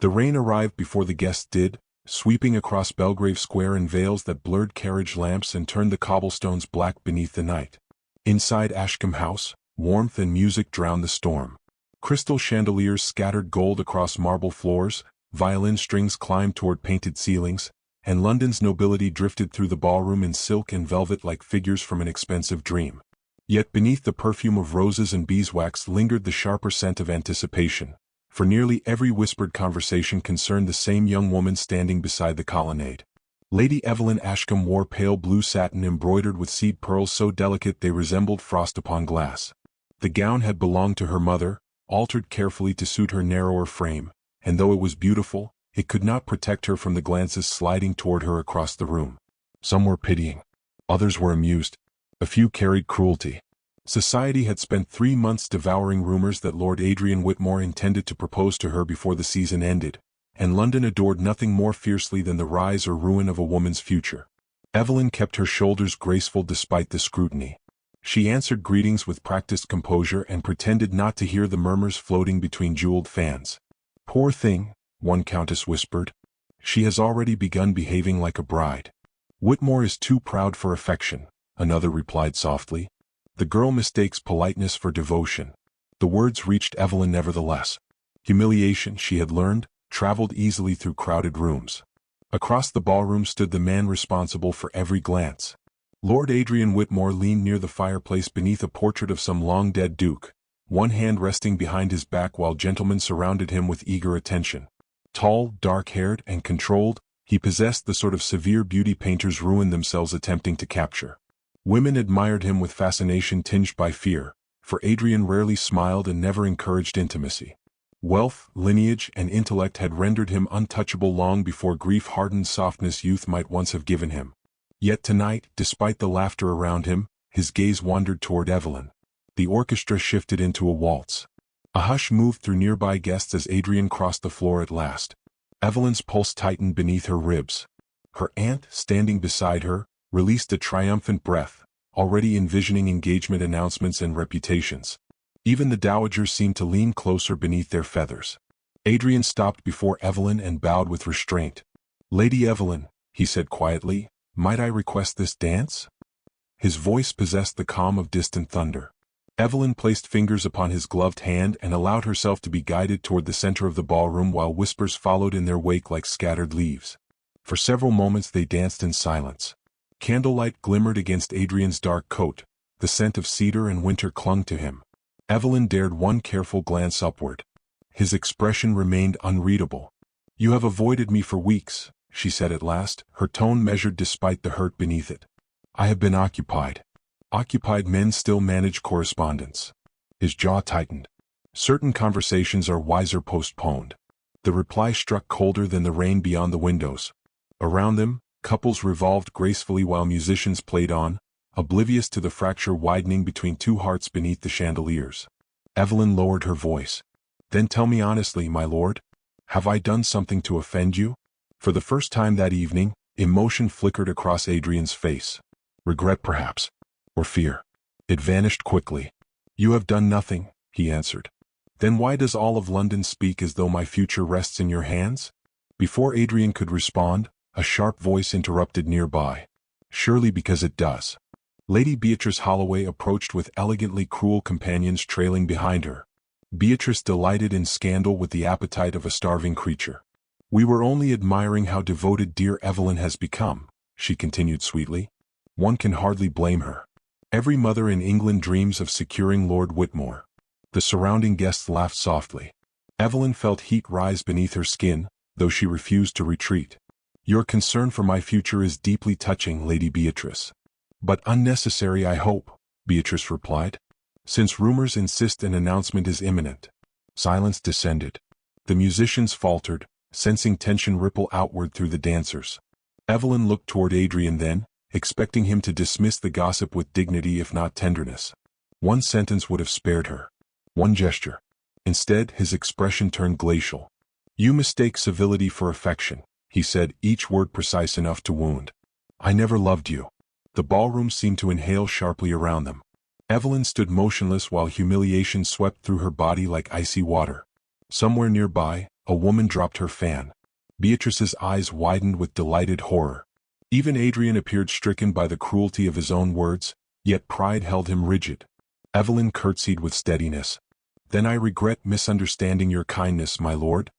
The rain arrived before the guests did, sweeping across Belgrave Square in veils that blurred carriage lamps and turned the cobblestones black beneath the night. Inside Ashcombe House, warmth and music drowned the storm. Crystal chandeliers scattered gold across marble floors, violin strings climbed toward painted ceilings, and London's nobility drifted through the ballroom in silk and velvet like figures from an expensive dream. Yet beneath the perfume of roses and beeswax lingered the sharper scent of anticipation, for nearly every whispered conversation concerned the same young woman standing beside the colonnade. Lady Evelyn Ashcombe wore pale blue satin embroidered with seed pearls so delicate they resembled frost upon glass. The gown had belonged to her mother, altered carefully to suit her narrower frame, and though it was beautiful, it could not protect her from the glances sliding toward her across the room. Some were pitying. Others were amused. A few carried cruelty. Society had spent 3 months devouring rumors that Lord Adrian Whitmore intended to propose to her before the season ended, and London adored nothing more fiercely than the rise or ruin of a woman's future. Evelyn kept her shoulders graceful despite the scrutiny. She answered greetings with practiced composure and pretended not to hear the murmurs floating between jeweled fans. "Poor thing," one countess whispered. "She has already begun behaving like a bride." "Whitmore is too proud for affection," another replied softly. "The girl mistakes politeness for devotion." The words reached Evelyn nevertheless. Humiliation, she had learned, traveled easily through crowded rooms. Across the ballroom stood the man responsible for every glance. Lord Adrian Whitmore leaned near the fireplace beneath a portrait of some long-dead duke, one hand resting behind his back while gentlemen surrounded him with eager attention. Tall, dark-haired, and controlled, he possessed the sort of severe beauty painters ruin themselves attempting to capture. Women admired him with fascination tinged by fear, for Adrian rarely smiled and never encouraged intimacy. Wealth, lineage, and intellect had rendered him untouchable long before grief-hardened softness youth might once have given him. Yet tonight, despite the laughter around him, his gaze wandered toward Evelyn. The orchestra shifted into a waltz. A hush moved through nearby guests as Adrian crossed the floor at last. Evelyn's pulse tightened beneath her ribs. Her aunt, standing beside her, released a triumphant breath, already envisioning engagement announcements and reputations. Even the dowagers seemed to lean closer beneath their feathers. Adrian stopped before Evelyn and bowed with restraint. "Lady Evelyn," he said quietly, "might I request this dance?" His voice possessed the calm of distant thunder. Evelyn placed fingers upon his gloved hand and allowed herself to be guided toward the center of the ballroom while whispers followed in their wake like scattered leaves. For several moments they danced in silence. Candlelight glimmered against Adrian's dark coat, the scent of cedar and winter clung to him. Evelyn dared one careful glance upward. His expression remained unreadable. "You have avoided me for weeks," she said at last, her tone measured despite the hurt beneath it. "I have been occupied." Occupied men still manage correspondence. His jaw tightened. "Certain conversations are wiser postponed." The reply struck colder than the rain beyond the windows. Around them, couples revolved gracefully while musicians played on, oblivious to the fracture widening between two hearts beneath the chandeliers. Evelyn lowered her voice. "Then tell me honestly, my lord, have I done something to offend you?" For the first time that evening, emotion flickered across Adrian's face. Regret perhaps. Or fear. It vanished quickly. "You have done nothing," he answered. "Then why does all of London speak as though my future rests in your hands?" Before Adrian could respond, a sharp voice interrupted nearby. "Surely because it does." Lady Beatrice Holloway approached with elegantly cruel companions trailing behind her. Beatrice delighted in scandal with the appetite of a starving creature. "We were only admiring how devoted dear Evelyn has become," she continued sweetly. "One can hardly blame her. Every mother in England dreams of securing Lord Whitmore." The surrounding guests laughed softly. Evelyn felt heat rise beneath her skin, though she refused to retreat. "Your concern for my future is deeply touching, Lady Beatrice." "But unnecessary, I hope," Beatrice replied. "Since rumors insist an announcement is imminent." Silence descended. The musicians faltered, sensing tension ripple outward through the dancers. Evelyn looked toward Adrian then, expecting him to dismiss the gossip with dignity if not tenderness. One sentence would have spared her. One gesture. Instead, his expression turned glacial. "You mistake civility for affection," he said, each word precise enough to wound. "I never loved you." The ballroom seemed to inhale sharply around them. Evelyn stood motionless while humiliation swept through her body like icy water. Somewhere nearby, A woman dropped her fan. Beatrice's eyes widened with delighted horror. Even Adrian appeared stricken by the cruelty of his own words, yet pride held him rigid. Evelyn curtsied with steadiness. "Then I regret misunderstanding your kindness, my lord."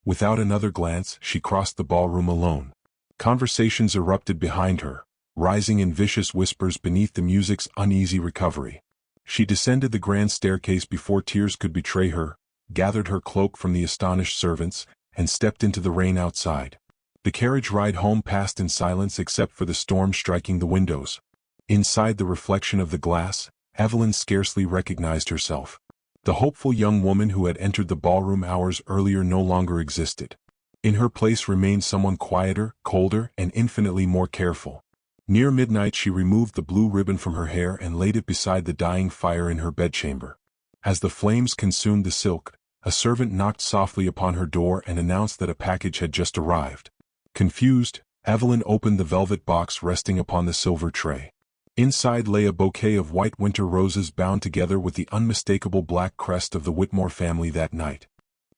Without another glance, she crossed the ballroom alone. Conversations erupted behind her, rising in vicious whispers beneath the music's uneasy recovery. She descended the grand staircase before tears could betray her, gathered her cloak from the astonished servants, and stepped into the rain outside. The carriage ride home passed in silence except for the storm striking the windows. Inside the reflection of the glass, Evelyn scarcely recognized herself. The hopeful young woman who had entered the ballroom hours earlier no longer existed. In her place remained someone quieter, colder, and infinitely more careful. Near midnight she removed the blue ribbon from her hair and laid it beside the dying fire in her bedchamber. As the flames consumed the silk, a servant knocked softly upon her door and announced that a package had just arrived. Confused, Evelyn opened the velvet box resting upon the silver tray. Inside lay a bouquet of white winter roses bound together with the unmistakable black crest of the Whitmore family that night.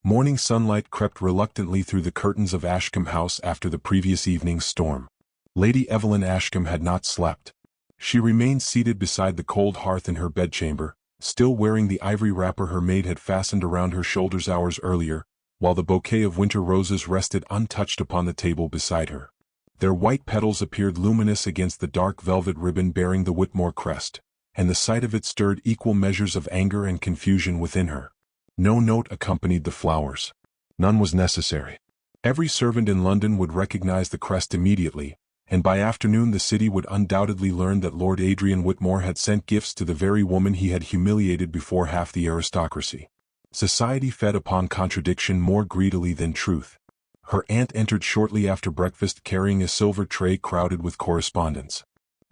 Morning sunlight crept reluctantly through the curtains of Ashcombe House after the previous evening's storm. Lady Evelyn Ashcombe had not slept. She remained seated beside the cold hearth in her bedchamber, still wearing the ivory wrapper her maid had fastened around her shoulders hours earlier, while the bouquet of winter roses rested untouched upon the table beside her. Their white petals appeared luminous against the dark velvet ribbon bearing the Whitmore crest, and the sight of it stirred equal measures of anger and confusion within her. No note accompanied the flowers. None was necessary. Every servant in London would recognize the crest immediately, and by afternoon the city would undoubtedly learn that Lord Adrian Whitmore had sent gifts to the very woman he had humiliated before half the aristocracy. Society fed upon contradiction more greedily than truth. Her aunt entered shortly after breakfast carrying a silver tray crowded with correspondence.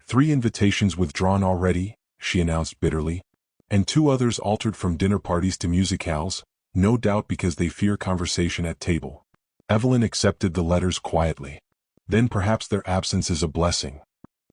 3 invitations withdrawn already, she announced bitterly, and 2 others altered from dinner parties to musicales, no doubt because they fear conversation at table. Evelyn accepted the letters quietly. Then perhaps their absence is a blessing.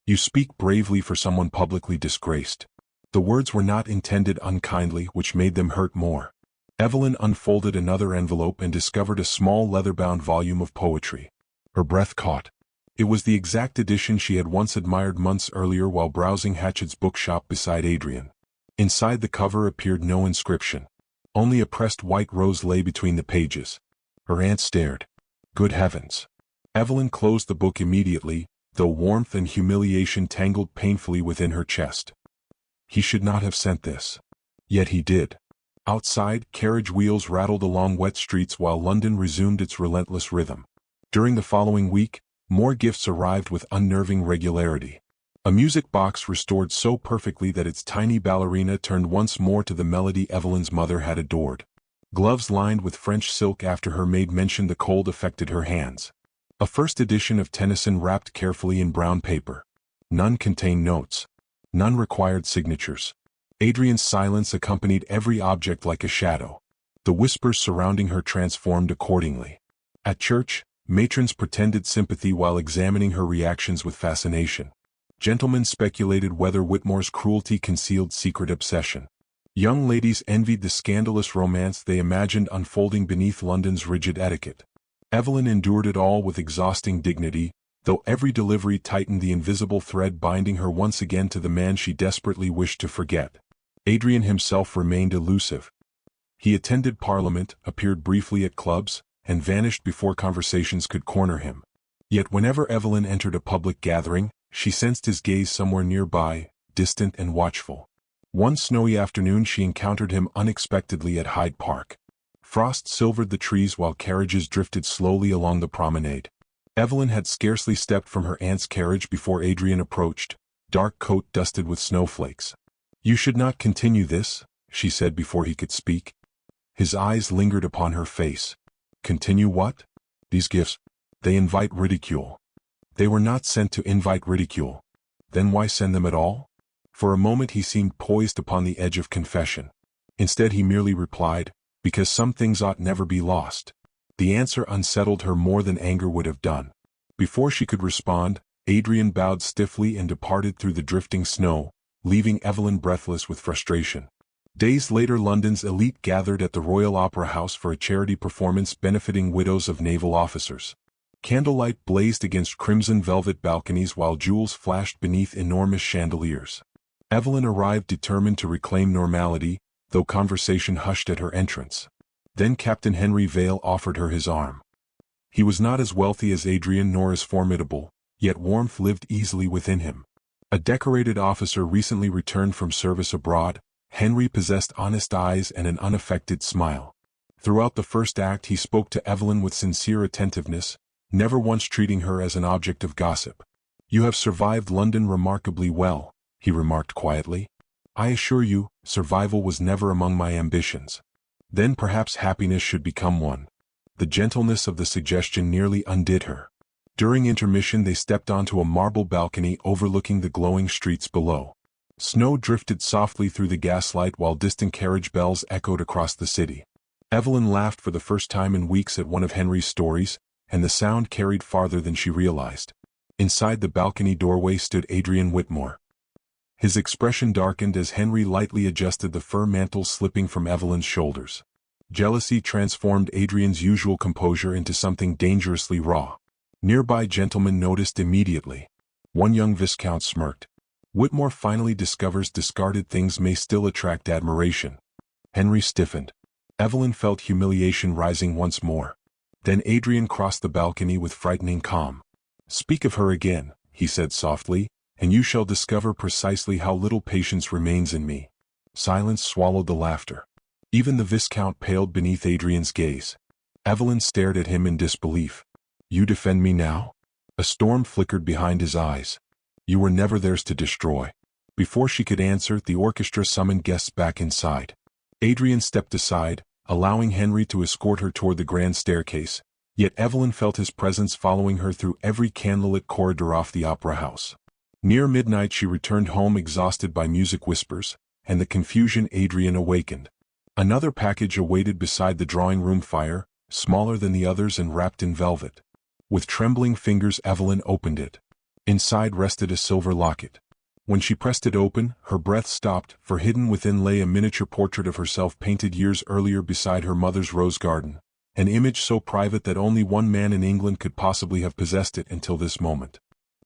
You speak bravely for someone publicly disgraced. The words were not intended unkindly, which made them hurt more. Evelyn unfolded another envelope and discovered a small leather-bound volume of poetry. Her breath caught. It was the exact edition she had once admired months earlier while browsing Hatchett's bookshop beside Adrian. Inside the cover appeared no inscription. Only a pressed white rose lay between the pages. Her aunt stared. Good heavens! Evelyn closed the book immediately, though warmth and humiliation tangled painfully within her chest. He should not have sent this. Yet he did. Outside, carriage wheels rattled along wet streets while London resumed its relentless rhythm. During the following week, more gifts arrived with unnerving regularity. A music box restored so perfectly that its tiny ballerina turned once more to the melody Evelyn's mother had adored. Gloves lined with French silk after her maid mentioned the cold affected her hands. A first edition of Tennyson wrapped carefully in brown paper. None contained notes. None required signatures. Adrian's silence accompanied every object like a shadow. The whispers surrounding her transformed accordingly. At church, matrons pretended sympathy while examining her reactions with fascination. Gentlemen speculated whether Whitmore's cruelty concealed secret obsession. Young ladies envied the scandalous romance they imagined unfolding beneath London's rigid etiquette. Evelyn endured it all with exhausting dignity, though every delivery tightened the invisible thread binding her once again to the man she desperately wished to forget. Adrian himself remained elusive. He attended Parliament, appeared briefly at clubs, and vanished before conversations could corner him. Yet whenever Evelyn entered a public gathering, she sensed his gaze somewhere nearby, distant and watchful. One snowy afternoon she encountered him unexpectedly at Hyde Park. Frost silvered the trees while carriages drifted slowly along the promenade. Evelyn had scarcely stepped from her aunt's carriage before Adrian approached, dark coat dusted with snowflakes. "You should not continue this," she said before he could speak. His eyes lingered upon her face. "Continue what? These gifts, they invite ridicule." They were not sent to invite ridicule. Then why send them at all? For a moment he seemed poised upon the edge of confession. Instead he merely replied, "Because some things ought never be lost." The answer unsettled her more than anger would have done. Before she could respond, Adrian bowed stiffly and departed through the drifting snow, leaving Evelyn breathless with frustration. Days later, London's elite gathered at the Royal Opera House for a charity performance benefiting widows of naval officers. Candlelight blazed against crimson velvet balconies while jewels flashed beneath enormous chandeliers. Evelyn arrived determined to reclaim normality, though conversation hushed at her entrance. Then Captain Henry Vale offered her his arm. He was not as wealthy as Adrian nor as formidable, yet warmth lived easily within him. A decorated officer recently returned from service abroad, Henry possessed honest eyes and an unaffected smile. Throughout the first act he spoke to Evelyn with sincere attentiveness, never once treating her as an object of gossip. "You have survived London remarkably well," he remarked quietly. "I assure you, survival was never among my ambitions." Then perhaps happiness should become one. The gentleness of the suggestion nearly undid her. During intermission they stepped onto a marble balcony overlooking the glowing streets below. Snow drifted softly through the gaslight while distant carriage bells echoed across the city. Evelyn laughed for the first time in weeks at one of Henry's stories, and the sound carried farther than she realized. Inside the balcony doorway stood Adrian Whitmore. His expression darkened as Henry lightly adjusted the fur mantle slipping from Evelyn's shoulders. Jealousy transformed Adrian's usual composure into something dangerously raw. Nearby gentlemen noticed immediately. One young viscount smirked. Whitmore finally discovers discarded things may still attract admiration. Henry stiffened. Evelyn felt humiliation rising once more. Then Adrian crossed the balcony with frightening calm. "Speak of her again," he said softly, "and you shall discover precisely how little patience remains in me." Silence swallowed the laughter. Even the Viscount paled beneath Adrian's gaze. Evelyn stared at him in disbelief. "You defend me now?" A storm flickered behind his eyes. "You were never theirs to destroy." Before she could answer, the orchestra summoned guests back inside. Adrian stepped aside, allowing Henry to escort her toward the grand staircase, yet Evelyn felt his presence following her through every candlelit corridor off the opera house. Near midnight she returned home exhausted by music whispers, and the confusion Adrian awakened. Another package awaited beside the drawing-room fire, smaller than the others and wrapped in velvet. With trembling fingers Evelyn opened it. Inside rested a silver locket. When she pressed it open, her breath stopped, for hidden within lay a miniature portrait of herself painted years earlier beside her mother's rose garden, an image so private that only one man in England could possibly have possessed it until this moment.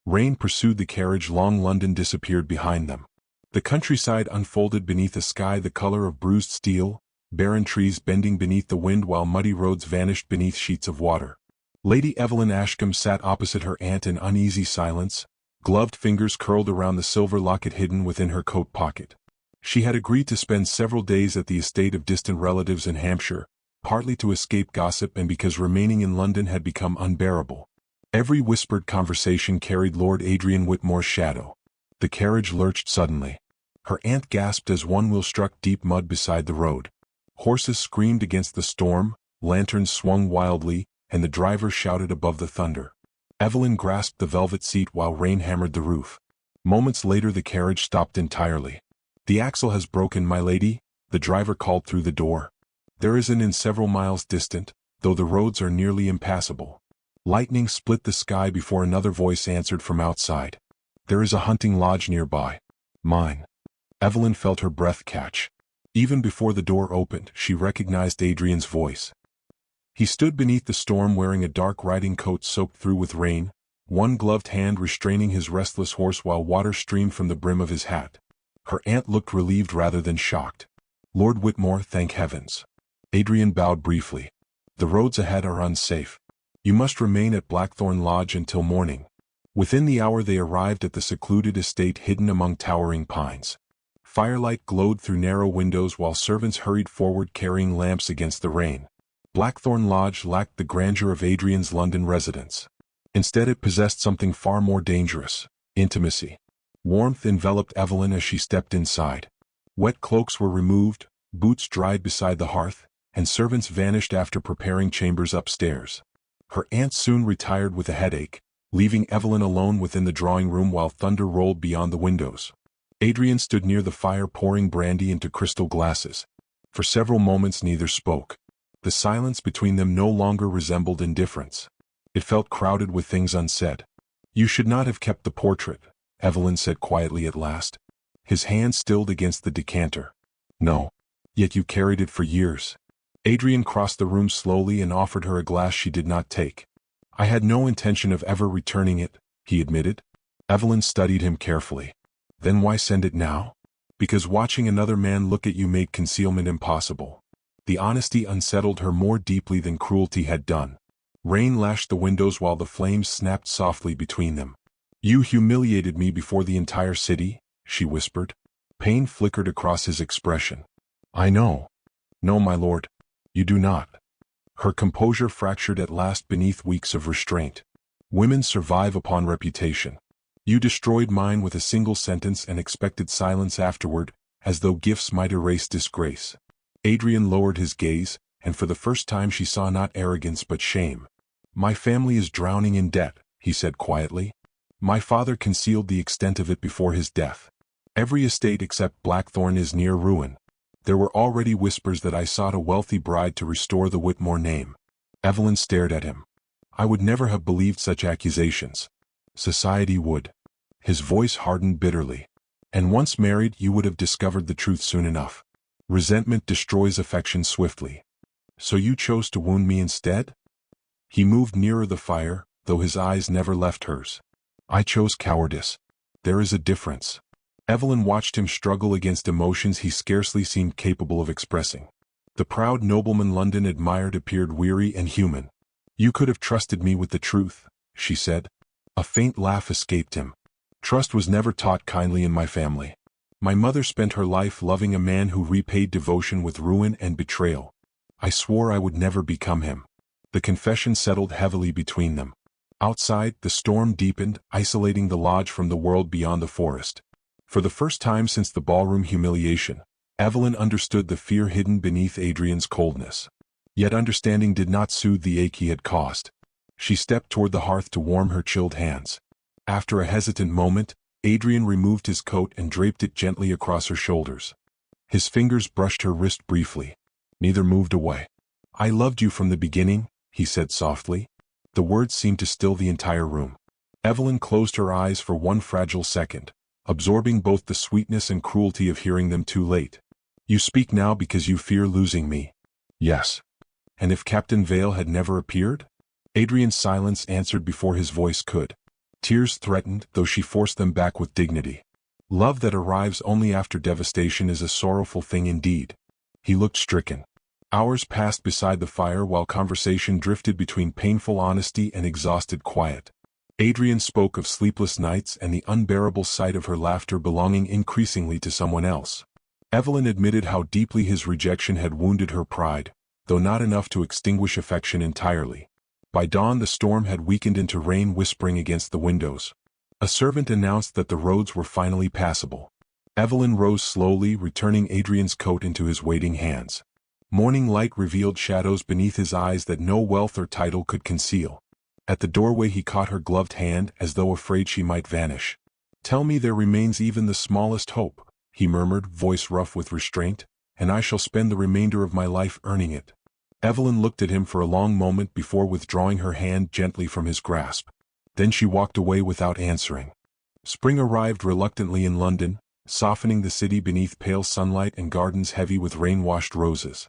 Rain pursued the carriage long. London disappeared behind them. The countryside unfolded beneath a sky the color of bruised steel, barren trees bending beneath the wind while muddy roads vanished beneath sheets of water. Lady Evelyn Ashcombe sat opposite her aunt in uneasy silence, gloved fingers curled around the silver locket hidden within her coat pocket. She had agreed to spend several days at the estate of distant relatives in Hampshire, partly to escape gossip and because remaining in London had become unbearable. Every whispered conversation carried Lord Adrian Whitmore's shadow. The carriage lurched suddenly. Her aunt gasped as one wheel struck deep mud beside the road. Horses screamed against the storm, lanterns swung wildly, and the driver shouted above the thunder. Evelyn grasped the velvet seat while rain hammered the roof. Moments later the carriage stopped entirely. "The axle has broken, my lady," the driver called through the door. "There is an inn several miles distant, though the roads are nearly impassable." Lightning split the sky before another voice answered from outside. "There is a hunting lodge nearby." "Mine." Evelyn felt her breath catch. Even before the door opened, she recognized Adrian's voice. He stood beneath the storm wearing a dark riding coat soaked through with rain, one gloved hand restraining his restless horse while water streamed from the brim of his hat. Her aunt looked relieved rather than shocked. "Lord Whitmore, thank heavens." Adrian bowed briefly. "The roads ahead are unsafe. You must remain at Blackthorn Lodge until morning." Within the hour they arrived at the secluded estate hidden among towering pines. Firelight glowed through narrow windows while servants hurried forward carrying lamps against the rain. Blackthorn Lodge lacked the grandeur of Adrian's London residence. Instead it possessed something far more dangerous: intimacy. Warmth enveloped Evelyn as she stepped inside. Wet cloaks were removed, boots dried beside the hearth, and servants vanished after preparing chambers upstairs. Her aunt soon retired with a headache, leaving Evelyn alone within the drawing room while thunder rolled beyond the windows. Adrian stood near the fire pouring brandy into crystal glasses. For several moments neither spoke. The silence between them no longer resembled indifference. It felt crowded with things unsaid. "You should not have kept the portrait," Evelyn said quietly at last. His hand stilled against the decanter. "No." Yet you carried it for years. Adrian crossed the room slowly and offered her a glass she did not take. I had no intention of ever returning it, he admitted. Evelyn studied him carefully. Then why send it now? Because watching another man look at you made concealment impossible. The honesty unsettled her more deeply than cruelty had done. Rain lashed the windows while the flames snapped softly between them. You humiliated me before the entire city, she whispered. Pain flickered across his expression. I know. No, my lord. You do not. Her composure fractured at last beneath weeks of restraint. Women survive upon reputation. You destroyed mine with a single sentence and expected silence afterward, as though gifts might erase disgrace. Adrian lowered his gaze, and for the first time she saw not arrogance but shame. My family is drowning in debt, he said quietly. My father concealed the extent of it before his death. Every estate except Blackthorn is near ruin. There were already whispers that I sought a wealthy bride to restore the Whitmore name. Evelyn stared at him. I would never have believed such accusations. Society would. His voice hardened bitterly. And once married, you would have discovered the truth soon enough. Resentment destroys affection swiftly. So you chose to wound me instead? He moved nearer the fire, though his eyes never left hers. I chose cowardice. There is a difference. Evelyn watched him struggle against emotions he scarcely seemed capable of expressing. The proud nobleman London admired appeared weary and human. You could have trusted me with the truth, she said. A faint laugh escaped him. Trust was never taught kindly in my family. My mother spent her life loving a man who repaid devotion with ruin and betrayal. I swore I would never become him. The confession settled heavily between them. Outside, the storm deepened, isolating the lodge from the world beyond the forest. For the first time since the ballroom humiliation, Evelyn understood the fear hidden beneath Adrian's coldness. Yet understanding did not soothe the ache he had caused. She stepped toward the hearth to warm her chilled hands. After a hesitant moment, Adrian removed his coat and draped it gently across her shoulders. His fingers brushed her wrist briefly. Neither moved away. I loved you from the beginning, he said softly. The words seemed to still the entire room. Evelyn closed her eyes for one fragile second, absorbing both the sweetness and cruelty of hearing them too late. You speak now because you fear losing me. Yes. And if Captain Vale had never appeared? Adrian's silence answered before his voice could. Tears threatened, though she forced them back with dignity. Love that arrives only after devastation is a sorrowful thing indeed. He looked stricken. Hours passed beside the fire while conversation drifted between painful honesty and exhausted quiet. Adrian spoke of sleepless nights and the unbearable sight of her laughter belonging increasingly to someone else. Evelyn admitted how deeply his rejection had wounded her pride, though not enough to extinguish affection entirely. By dawn the storm had weakened into rain whispering against the windows. A servant announced that the roads were finally passable. Evelyn rose slowly, returning Adrian's coat into his waiting hands. Morning light revealed shadows beneath his eyes that no wealth or title could conceal. At the doorway he caught her gloved hand as though afraid she might vanish. Tell me there remains even the smallest hope, he murmured, voice rough with restraint, and I shall spend the remainder of my life earning it. Evelyn looked at him for a long moment before withdrawing her hand gently from his grasp. Then she walked away without answering. Spring arrived reluctantly in London, softening the city beneath pale sunlight and gardens heavy with rain-washed roses.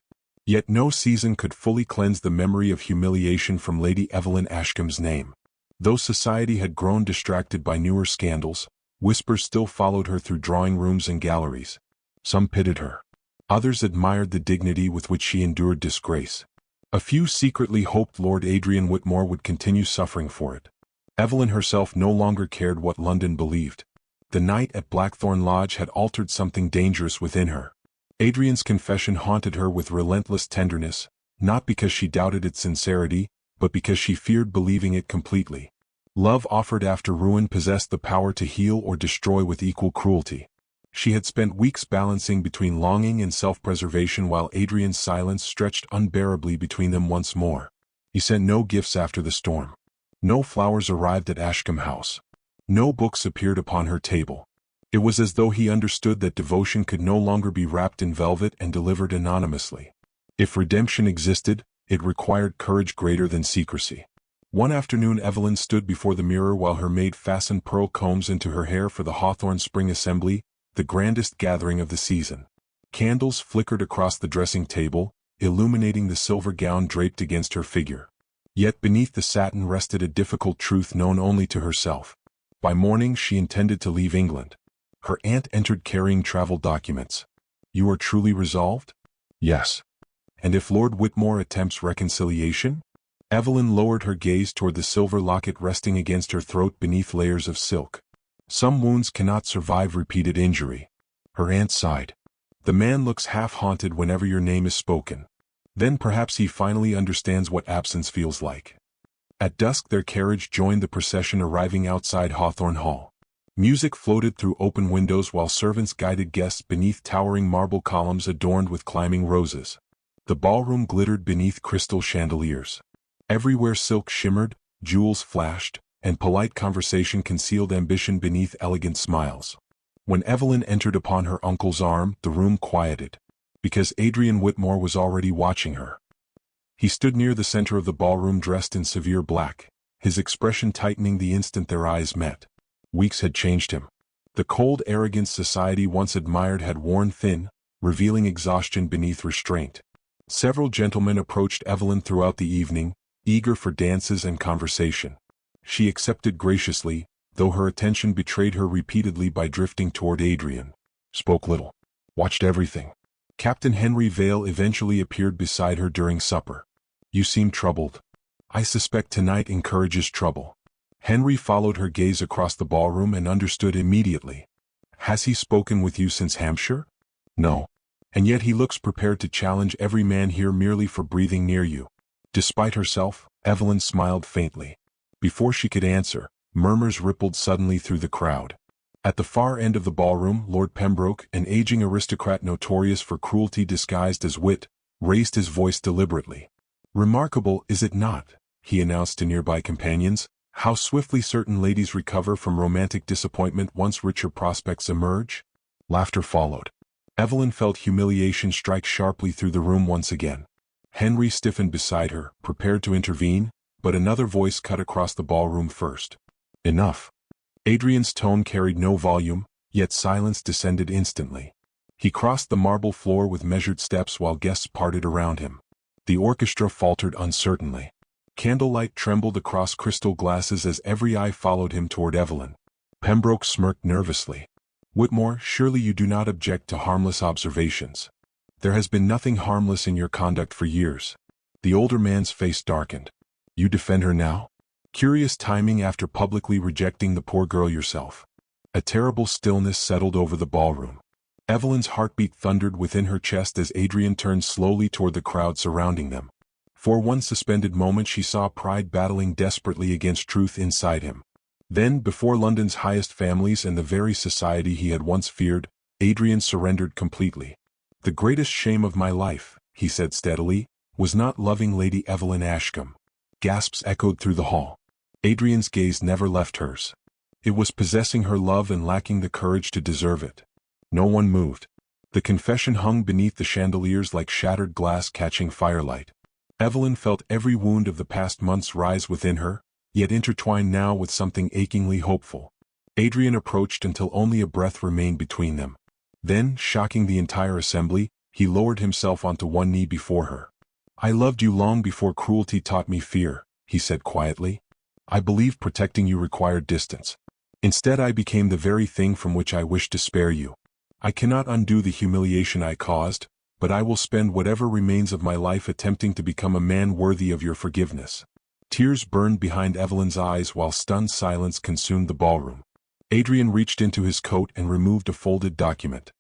Yet no season could fully cleanse the memory of humiliation from Lady Evelyn Ashcombe's name. Though society had grown distracted by newer scandals, whispers still followed her through drawing rooms and galleries. Some pitied her. Others admired the dignity with which she endured disgrace. A few secretly hoped Lord Adrian Whitmore would continue suffering for it. Evelyn herself no longer cared what London believed. The night at Blackthorn Lodge had altered something dangerous within her. Adrian's confession haunted her with relentless tenderness, not because she doubted its sincerity, but because she feared believing it completely. Love offered after ruin possessed the power to heal or destroy with equal cruelty. She had spent weeks balancing between longing and self-preservation while Adrian's silence stretched unbearably between them once more. He sent no gifts after the storm. No flowers arrived at Ashcombe House. No books appeared upon her table. It was as though he understood that devotion could no longer be wrapped in velvet and delivered anonymously. If redemption existed, it required courage greater than secrecy. One afternoon Evelyn stood before the mirror while her maid fastened pearl combs into her hair for the Hawthorne Spring Assembly, the grandest gathering of the season. Candles flickered across the dressing table, illuminating the silver gown draped against her figure. Yet beneath the satin rested a difficult truth known only to herself. By morning she intended to leave England. Her aunt entered carrying travel documents. "You are truly resolved?" "Yes." "And if Lord Whitmore attempts reconciliation?" Evelyn lowered her gaze toward the silver locket resting against her throat beneath layers of silk. "Some wounds cannot survive repeated injury." Her aunt sighed. "The man looks half-haunted whenever your name is spoken. Then perhaps he finally understands what absence feels like." At dusk their carriage joined the procession arriving outside Hawthorne Hall. Music floated through open windows while servants guided guests beneath towering marble columns adorned with climbing roses. The ballroom glittered beneath crystal chandeliers. Everywhere silk shimmered, jewels flashed, and polite conversation concealed ambition beneath elegant smiles. When Evelyn entered upon her uncle's arm, the room quieted, because Adrian Whitmore was already watching her. He stood near the center of the ballroom dressed in severe black, his expression tightening the instant their eyes met. Weeks had changed him. The cold arrogance society once admired had worn thin, revealing exhaustion beneath restraint. Several gentlemen approached Evelyn throughout the evening, eager for dances and conversation. She accepted graciously, though her attention betrayed her repeatedly by drifting toward Adrian. Spoke little. Watched everything. Captain Henry Vale eventually appeared beside her during supper. "You seem troubled." "I suspect tonight encourages trouble." Henry followed her gaze across the ballroom and understood immediately. "Has he spoken with you since Hampshire?" "No. And yet he looks prepared to challenge every man here merely for breathing near you." Despite herself, Evelyn smiled faintly. Before she could answer, murmurs rippled suddenly through the crowd. At the far end of the ballroom, Lord Pembroke, an aging aristocrat notorious for cruelty disguised as wit, raised his voice deliberately. "Remarkable, is it not," he announced to nearby companions, "how swiftly certain ladies recover from romantic disappointment once richer prospects emerge?" Laughter followed. Evelyn felt humiliation strike sharply through the room once again. Henry stiffened beside her, prepared to intervene, but another voice cut across the ballroom first. "Enough." Adrian's tone carried no volume, yet silence descended instantly. He crossed the marble floor with measured steps while guests parted around him. The orchestra faltered uncertainly. Candlelight trembled across crystal glasses as every eye followed him toward Evelyn. Pembroke smirked nervously. "Whitmore, surely you do not object to harmless observations." "There has been nothing harmless in your conduct for years." The older man's face darkened. "You defend her now? Curious timing after publicly rejecting the poor girl yourself." A terrible stillness settled over the ballroom. Evelyn's heartbeat thundered within her chest as Adrian turned slowly toward the crowd surrounding them. For one suspended moment she saw pride battling desperately against truth inside him. Then, before London's highest families and the very society he had once feared, Adrian surrendered completely. "The greatest shame of my life," he said steadily, "was not loving Lady Evelyn Ashcombe." Gasps echoed through the hall. Adrian's gaze never left hers. It was possessing her love and lacking the courage to deserve it. No one moved. The confession hung beneath the chandeliers like shattered glass catching firelight. Evelyn felt every wound of the past months rise within her, yet intertwined now with something achingly hopeful. Adrian approached until only a breath remained between them. Then, shocking the entire assembly, he lowered himself onto one knee before her. "I loved you long before cruelty taught me fear," he said quietly. "I believed protecting you required distance. Instead I became the very thing from which I wished to spare you. I cannot undo the humiliation I caused, but I will spend whatever remains of my life attempting to become a man worthy of your forgiveness." Tears burned behind Evelyn's eyes while stunned silence consumed the ballroom. Adrian reached into his coat and removed a folded document.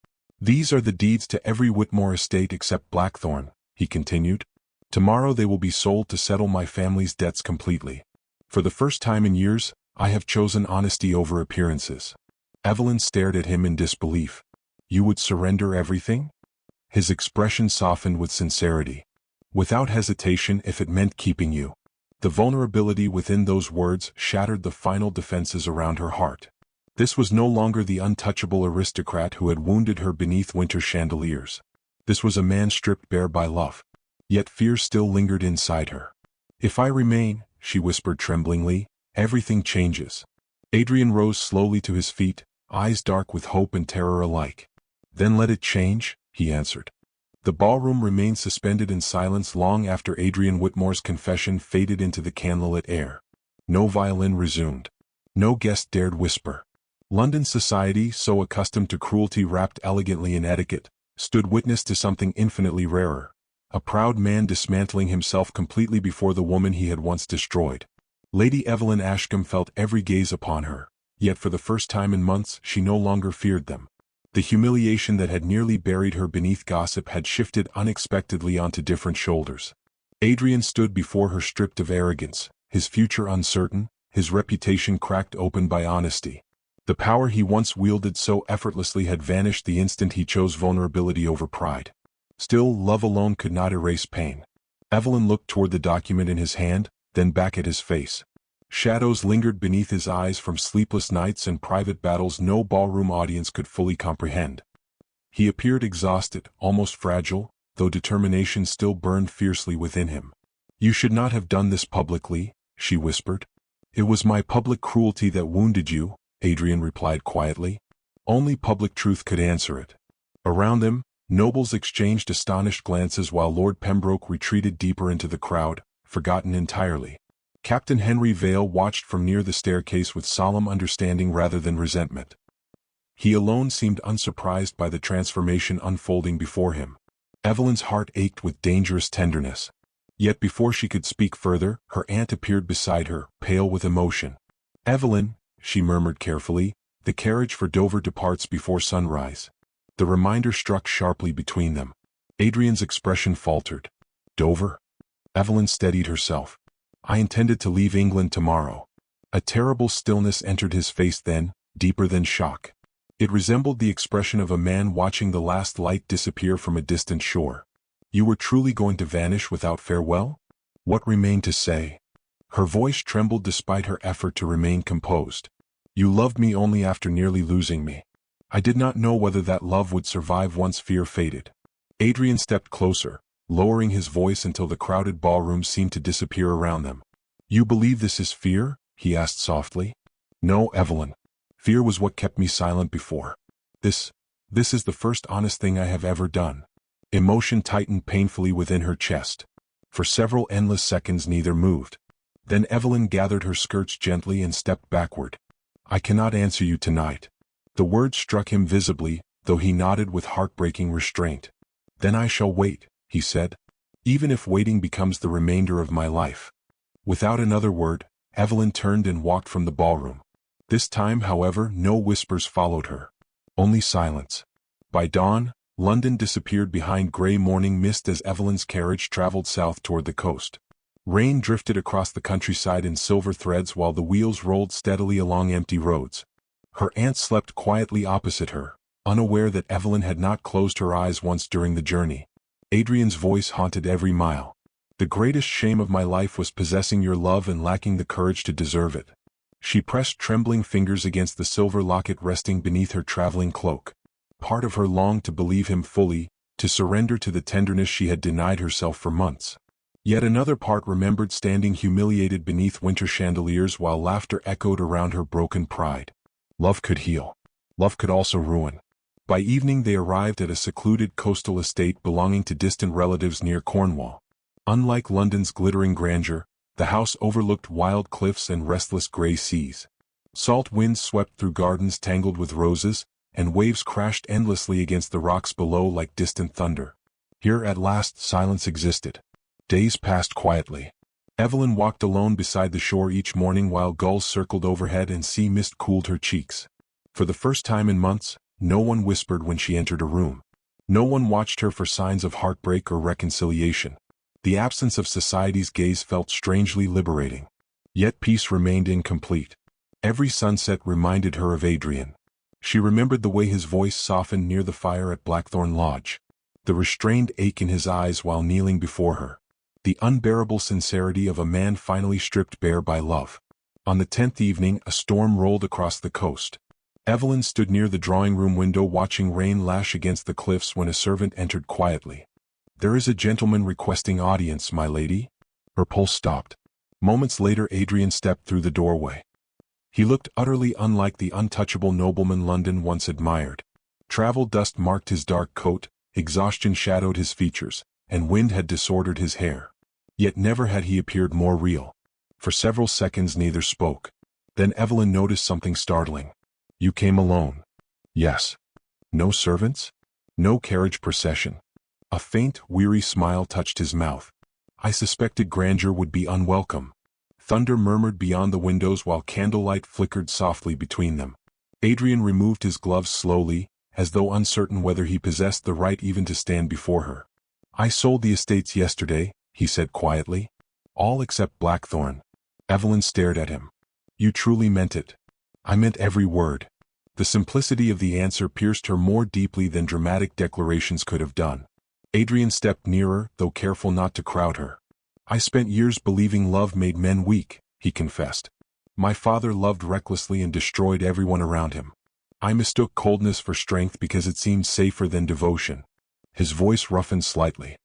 "These are the deeds to every Whitmore estate except Blackthorn," he continued. "Tomorrow they will be sold to settle my family's debts completely. For the first time in years, I have chosen honesty over appearances." Evelyn stared at him in disbelief. "You would surrender everything?" His expression softened with sincerity. "Without hesitation if it meant keeping you." The vulnerability within those words shattered the final defenses around her heart. This was no longer the untouchable aristocrat who had wounded her beneath winter chandeliers. This was a man stripped bare by love. Yet fear still lingered inside her. "If I remain," she whispered tremblingly, "everything changes." Adrian rose slowly to his feet, eyes dark with hope and terror alike. "Then let it change," he answered. The ballroom remained suspended in silence long after Adrian Whitmore's confession faded into the candlelit air. No violin resumed. No guest dared whisper. London society, so accustomed to cruelty wrapped elegantly in etiquette, stood witness to something infinitely rarer. A proud man dismantling himself completely before the woman he had once destroyed. Lady Evelyn Ashcombe felt every gaze upon her, yet for the first time in months she no longer feared them. The humiliation that had nearly buried her beneath gossip had shifted unexpectedly onto different shoulders. Adrian stood before her stripped of arrogance, his future uncertain, his reputation cracked open by honesty. The power he once wielded so effortlessly had vanished the instant he chose vulnerability over pride. Still, love alone could not erase pain. Evelyn looked toward the document in his hand, then back at his face. Shadows lingered beneath his eyes from sleepless nights and private battles no ballroom audience could fully comprehend. He appeared exhausted, almost fragile, though determination still burned fiercely within him. "You should not have done this publicly," she whispered. "It was my public cruelty that wounded you," Adrian replied quietly. Only public truth could answer it. Around them, nobles exchanged astonished glances while Lord Pembroke retreated deeper into the crowd, forgotten entirely. Captain Henry Vale watched from near the staircase with solemn understanding rather than resentment. He alone seemed unsurprised by the transformation unfolding before him. Evelyn's heart ached with dangerous tenderness. Yet before she could speak further, her aunt appeared beside her, pale with emotion. "Evelyn," she murmured carefully, "the carriage for Dover departs before sunrise." The reminder struck sharply between them. Adrian's expression faltered. "Dover?" Evelyn steadied herself. "I intended to leave England tomorrow." A terrible stillness entered his face then, deeper than shock. It resembled the expression of a man watching the last light disappear from a distant shore. "You were truly going to vanish without farewell? What remained to say?" Her voice trembled despite her effort to remain composed. "You loved me only after nearly losing me. I did not know whether that love would survive once fear faded." Adrian stepped closer, lowering his voice until the crowded ballroom seemed to disappear around them. "You believe this is fear?" he asked softly. "No, Evelyn. Fear was what kept me silent before. This is the first honest thing I have ever done." Emotion tightened painfully within her chest. For several endless seconds neither moved. Then Evelyn gathered her skirts gently and stepped backward. "I cannot answer you tonight." The words struck him visibly, though he nodded with heartbreaking restraint. "Then I shall wait," he said. "Even if waiting becomes the remainder of my life." Without another word, Evelyn turned and walked from the ballroom. This time, however, no whispers followed her. Only silence. By dawn, London disappeared behind gray morning mist as Evelyn's carriage traveled south toward the coast. Rain drifted across the countryside in silver threads while the wheels rolled steadily along empty roads. Her aunt slept quietly opposite her, unaware that Evelyn had not closed her eyes once during the journey. Adrian's voice haunted every mile. "The greatest shame of my life was possessing your love and lacking the courage to deserve it." She pressed trembling fingers against the silver locket resting beneath her traveling cloak. Part of her longed to believe him fully, to surrender to the tenderness she had denied herself for months. Yet another part remembered standing humiliated beneath winter chandeliers while laughter echoed around her broken pride. Love could heal. Love could also ruin. By evening they arrived at a secluded coastal estate belonging to distant relatives near Cornwall. Unlike London's glittering grandeur, the house overlooked wild cliffs and restless gray seas. Salt winds swept through gardens tangled with roses, and waves crashed endlessly against the rocks below like distant thunder. Here at last silence existed. Days passed quietly. Evelyn walked alone beside the shore each morning while gulls circled overhead and sea mist cooled her cheeks. For the first time in months, no one whispered when she entered a room. No one watched her for signs of heartbreak or reconciliation. The absence of society's gaze felt strangely liberating. Yet peace remained incomplete. Every sunset reminded her of Adrian. She remembered the way his voice softened near the fire at Blackthorn Lodge, the restrained ache in his eyes while kneeling before her, the unbearable sincerity of a man finally stripped bare by love. On the 10th evening, a storm rolled across the coast. Evelyn stood near the drawing-room window watching rain lash against the cliffs when a servant entered quietly. "There is a gentleman requesting audience, my lady." Her pulse stopped. Moments later Adrian stepped through the doorway. He looked utterly unlike the untouchable nobleman London once admired. Travel dust marked his dark coat, exhaustion shadowed his features, and wind had disordered his hair. Yet never had he appeared more real. For several seconds neither spoke. Then Evelyn noticed something startling. "You came alone?" "Yes." "No servants? No carriage procession?" A faint, weary smile touched his mouth. "I suspected grandeur would be unwelcome." Thunder murmured beyond the windows while candlelight flickered softly between them. Adrian removed his gloves slowly, as though uncertain whether he possessed the right even to stand before her. "I sold the estates yesterday," he said quietly. "All except Blackthorn." Evelyn stared at him. "You truly meant it?" "I meant every word." The simplicity of the answer pierced her more deeply than dramatic declarations could have done. Adrian stepped nearer, though careful not to crowd her. "I spent years believing love made men weak," he confessed. "My father loved recklessly and destroyed everyone around him. I mistook coldness for strength because it seemed safer than devotion." His voice roughened slightly.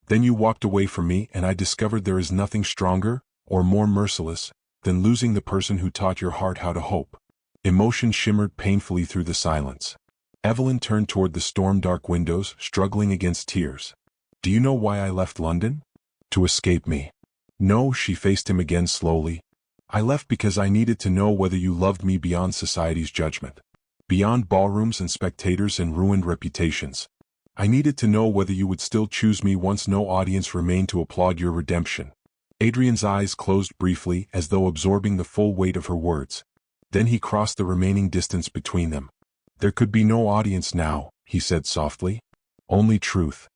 "Then you walked away from me and I discovered there is nothing stronger, or more merciless, than losing the person who taught your heart how to hope." Emotion shimmered painfully through the silence. Evelyn turned toward the storm-dark windows, struggling against tears. "Do you know why I left London?" "To escape me." "No," she faced him again slowly. "I left because I needed to know whether you loved me beyond society's judgment. Beyond ballrooms and spectators and ruined reputations. I needed to know whether you would still choose me once no audience remained to applaud your redemption." Adrian's eyes closed briefly as though absorbing the full weight of her words. Then he crossed the remaining distance between them. "There could be no audience now," he said softly. "Only truth."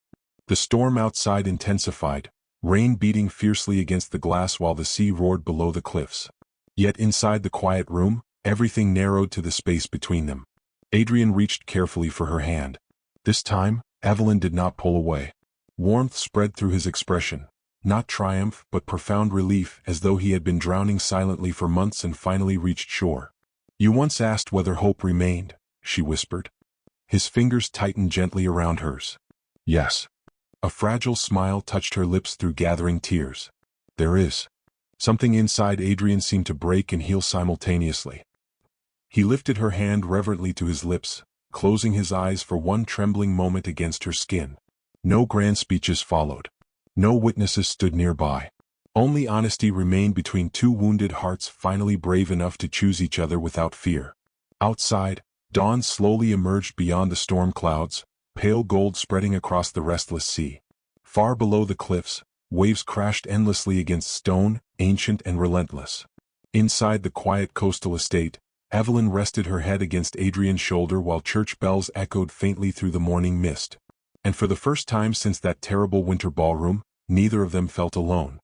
The storm outside intensified, rain beating fiercely against the glass while the sea roared below the cliffs. Yet inside the quiet room, everything narrowed to the space between them. Adrian reached carefully for her hand. This time, Evelyn did not pull away. Warmth spread through his expression. Not triumph, but profound relief, as though he had been drowning silently for months and finally reached shore. "You once asked whether hope remained," she whispered. His fingers tightened gently around hers. "Yes." A fragile smile touched her lips through gathering tears. "There is." Something inside Adrian seemed to break and heal simultaneously. He lifted her hand reverently to his lips, closing his eyes for one trembling moment against her skin. No grand speeches followed. No witnesses stood nearby. Only honesty remained between two wounded hearts finally brave enough to choose each other without fear. Outside, dawn slowly emerged beyond the storm clouds, pale gold spreading across the restless sea. Far below the cliffs, waves crashed endlessly against stone, ancient and relentless. Inside the quiet coastal estate, Evelyn rested her head against Adrian's shoulder while church bells echoed faintly through the morning mist. And for the first time since that terrible winter ballroom, neither of them felt alone.